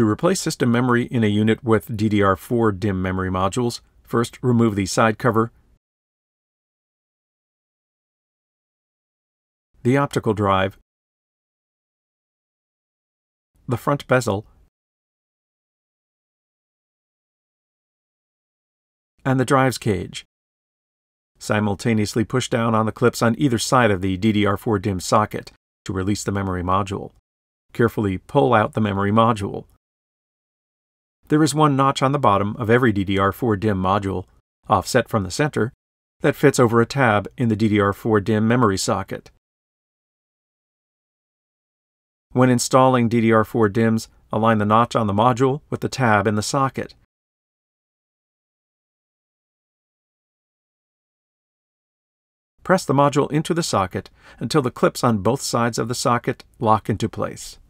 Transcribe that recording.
To replace system memory in a unit with DDR4-DIMM memory modules, first remove the side cover, the optical drive, the front bezel, and the drive's cage. Simultaneously push down on the clips on either side of the DDR4-DIMM socket to release the memory module. Carefully pull out the memory module. There is one notch on the bottom of every DDR4-DIMM module, offset from the center, that fits over a tab in the DDR4-DIMM memory socket. When installing DDR4-DIMMs, align the notch on the module with the tab in the socket. Press the module into the socket until the clips on both sides of the socket lock into place.